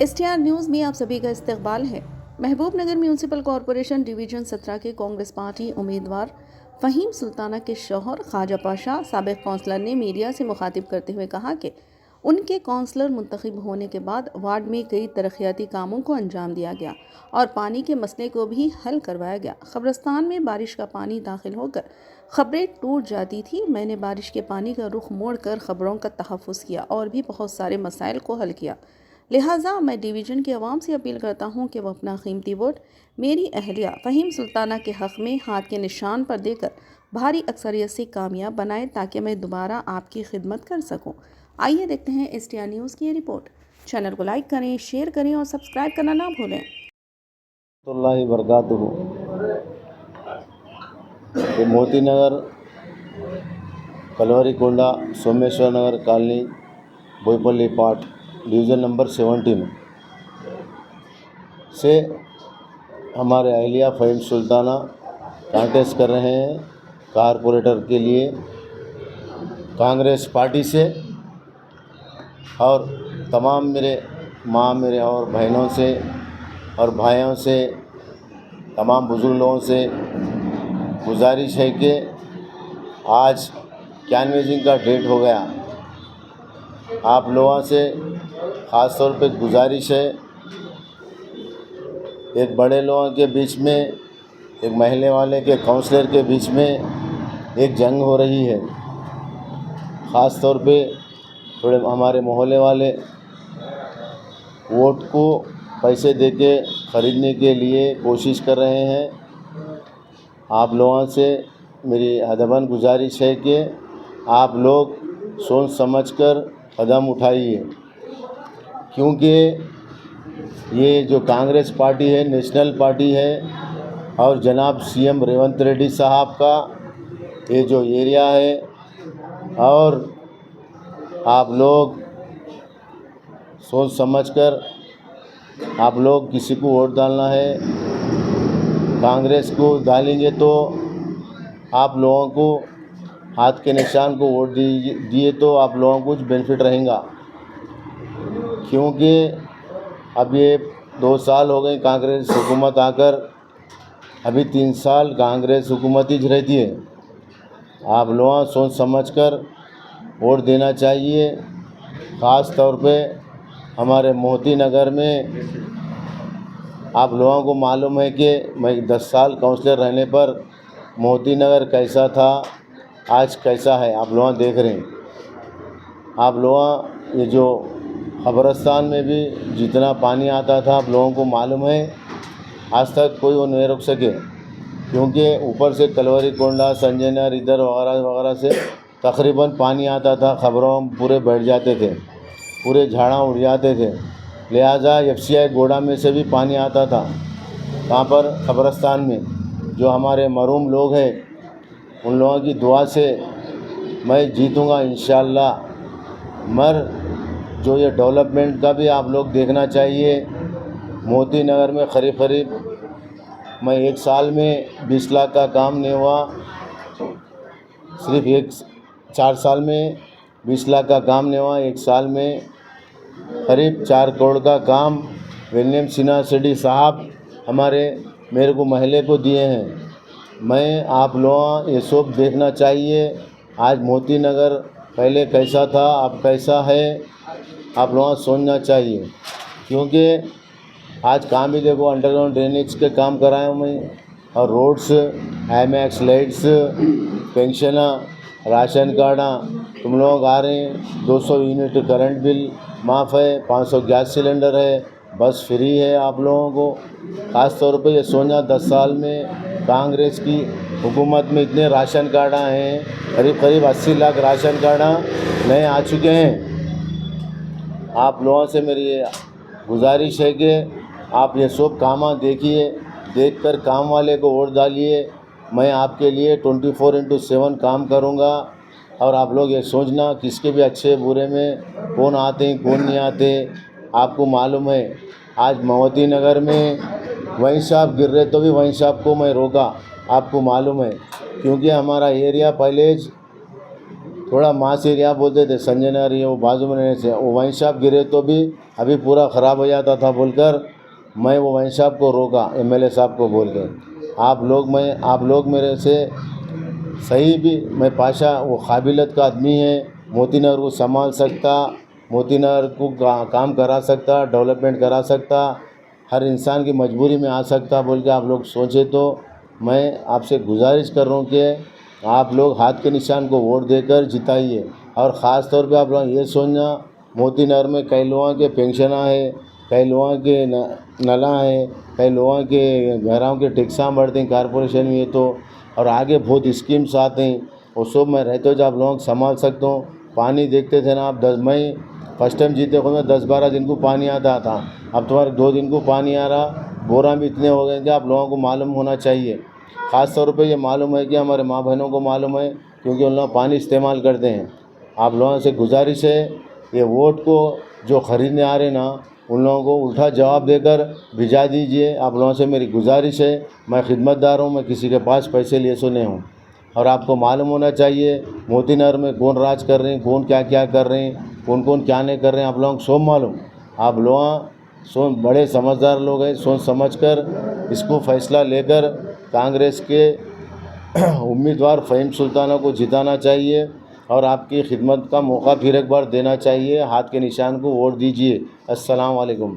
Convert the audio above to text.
STR news में आप सभी का इस्तकबाल है। महबूबनगर म्यूनसिपल कॉरपोरेशन डिवीज़न 17 के कांग्रेस पार्टी उम्मीदवार फ़हीम सुल्ताना के शौहर ख्वाजा पाशा साबिक़ कौंसलर ने मीडिया से मुखातिब करते हुए कहा कि उनके कौंसलर मुंतखब होने के बाद वार्ड में कई तरक्याती कामों को अंजाम दिया गया और पानी के मसले को भी हल करवाया गया। कब्रिस्तान में बारिश का पानी दाखिल होकर खबरें टूट जाती थी। मैंने बारिश के पानी का रुख मोड़कर खबरों का तहफ़्फ़ुज़ किया और भी बहुत सारे मसाइल को हल किया। लिहाजा मैं डिवीज़न के अवाम से अपील करता हूँ कि वह अपना कीमती वोट मेरी अहलिया फ़हीम सुल्ताना के हक़ में हाथ के निशान पर देकर भारी अक्सरियत से कामयाब बनाएं ताकि मैं दोबारा आपकी खिदमत कर सकूँ। आइए देखते हैं STR न्यूज़ की ये रिपोर्ट। चैनल को लाइक करें, शेयर करें और सब्सक्राइब करना ना भूलें। मोती नगर, कलवरी कोंडा, सोमेश्वर नगर कॉलोनी, बोईपल्ली पार्ट, डिवीज़न नंबर 17 से हमारे अहलिया फ़हीम सुल्ताना कांटेस्ट कर रहे हैं कारपोरेटर के लिए कांग्रेस पार्टी से। और तमाम मेरे माँ, मेरे और बहनों से और भाइयों से, तमाम बुज़ुर्ग लोगों से गुजारिश है कि आज कैनवेजिंग का डेट हो गया। आप लोगों से ख़ास तौर पे गुजारिश है, एक बड़े लोगों के बीच में, एक महल्ले वाले के काउंसलर के बीच में एक जंग हो रही है। ख़ास तौर पे थोड़े हमारे मोहल्ले वाले वोट को पैसे देके ख़रीदने के लिए कोशिश कर रहे हैं। आप लोगों से मेरी अदबन गुजारिश है कि आप लोग सोच समझकर कदम उठाइए, क्योंकि ये जो कांग्रेस पार्टी है नेशनल पार्टी है और जनाब CM रेवंत रेड्डी साहब का ये जो एरिया है, और आप लोग सोच समझकर आप लोग किसी को वोट डालना है। कांग्रेस को डालेंगे तो आप लोगों को हाथ के निशान को वोट दिए तो आप लोगों को कुछ बेनिफिट रहेगा, क्योंकि अब ये 2 साल हो गए कांग्रेस हुकूमत आकर, अभी 3 साल कांग्रेस हुकूमत ही रहती है। आप लोग सोच समझकर वोट देना चाहिए। ख़ास तौर पे हमारे मोती नगर में आप लोगों को मालूम है कि मैं 10 साल काउंसलर रहने पर मोती नगर कैसा था, आज कैसा है, आप लोग देख रहे हैं। आप लोग ये जो कब्रिस्तान में भी जितना पानी आता था आप लोगों को मालूम है, आज तक कोई वो नहीं रोक सके, क्योंकि ऊपर से कलवरी कोंडा, संजय नगर, इधर वगैरह वगैरह से तकरीबन पानी आता था। खबरों पूरे बैठ जाते थे, पूरे झाड़ा उड़ जाते थे। लिहाजा FCI गोड़ा में से भी पानी आता था वहाँ पर कब्रिस्तान में। जो हमारे मरूम लोग हैं उन लोगों की दुआ से मैं जीतूँगा इंशाअल्लाह। मर जो ये डेवलपमेंट का भी आप लोग देखना चाहिए। मोती नगर में करीब मैं 1 साल में 20 लाख का काम नहीं हुआ, सिर्फ 4 साल में 20 लाख का काम नहीं हुआ। 1 साल में करीब 4 करोड़ का काम विलियम सिन्हा सेठी साहब मेरे को महल्ले को दिए हैं। मैं आप लोग ये सब देखना चाहिए। आज मोती नगर पहले कैसा था, अब कैसा है, आप लोगों को सोचना चाहिए, क्योंकि आज काम भी देखो, अंडरग्राउंड ड्रेनेज के काम कराया हूँ मैं, और roads, IMAX lights, pension, ration card तुम लोग आ रहे हैं। 200 यूनिट करंट बिल माफ़ है, 500 गैस सिलेंडर है, बस फ्री है आप लोगों को। ख़ास तौर पे ये सोचा 10 साल में कांग्रेस की हुकूमत में इतने राशन कार्ड हैं, करीब 80 लाख राशन कार्ड नए आ चुके हैं। आप लोगों से मेरी गुजारिश है कि आप ये सब काम देखिए, देखकर काम वाले को वोट डालिए। मैं आपके लिए 24/7 काम करूँगा। और आप लोग ये सोचना किसके भी अच्छे बुरे में कौन आते हैं कौन नहीं आते। आपको मालूम है आज मोती नगर में वहीं साहब गिर रहे तो भी वहीं साहब को मैं रोका, आपको मालूम है, क्योंकि हमारा एरिया पहले थोड़ा मास एरिया बोलते थे, संजय नगर ये वो बाजू में रहने से वो वहीं साहब गिरे तो भी अभी पूरा ख़राब हो जाता था बोलकर मैं वो वहीं साहब को रोका, एमएलए साहब को बोल के आप लोग मेरे से सही भी, मैं पाशा वो काबिलियत का आदमी है, मोती नगर को संभाल सकता, मोती नगर को काम करा सकता, डेवलपमेंट करा सकता, हर इंसान की मजबूरी में आ सकता बोल के आप लोग सोचे। तो मैं आपसे गुजारिश कर रहा हूँ कि आप लोग हाथ के निशान को वोट देकर जिताइए। और ख़ास तौर पे आप लोग ये सोचना, मोती नगर में कई लोगों के पेंशना है, कई लोगों के नला है, कई लोगों के घरों के टैक्सा बढ़ते हैं कारपोरेशन में, तो और आगे बहुत स्कीम्स आते हैं, वो सब मैं रहते हो जो आप लोग संभाल सकता हूँ। पानी देखते थे ना आप, मैं फर्स्ट टाइम जीते खुद में 10-12 दिन को पानी आता था, अब तुम्हारे 2 दिन को पानी आ रहा, बोरा भी इतने हो गए कि आप लोगों को मालूम होना चाहिए। ख़ास तौर पे ये मालूम है कि हमारे माँ बहनों को मालूम है, क्योंकि उन लोग पानी इस्तेमाल करते हैं। आप लोगों से गुजारिश है, ये वोट को जो ख़रीदने आ रहे ना, उन लोगों को उल्टा जवाब देकर भिजा दीजिए। आप लोगों से मेरी गुजारिश है, मैं खिदमतदार हूँ, मैं किसी के पास पैसे लिए सो नहीं हूँ। और आपको मालूम होना चाहिए मोती नगर में कौन राज कर रहे हैं, कौन क्या क्या कर रहे हैं, कौन कौन क्या नहीं कर रहे हैं, आप लोगों को सब मालूम। आप लोग बड़े समझदार लोग हैं, सोच समझ कर इसको फैसला लेकर कांग्रेस के उम्मीदवार फ़हीम सुल्ताना को जिताना चाहिए और आपकी खिदमत का मौका फिर एक बार देना चाहिए। हाथ के निशान को वोट दीजिए। अस्सलाम वालेकुम।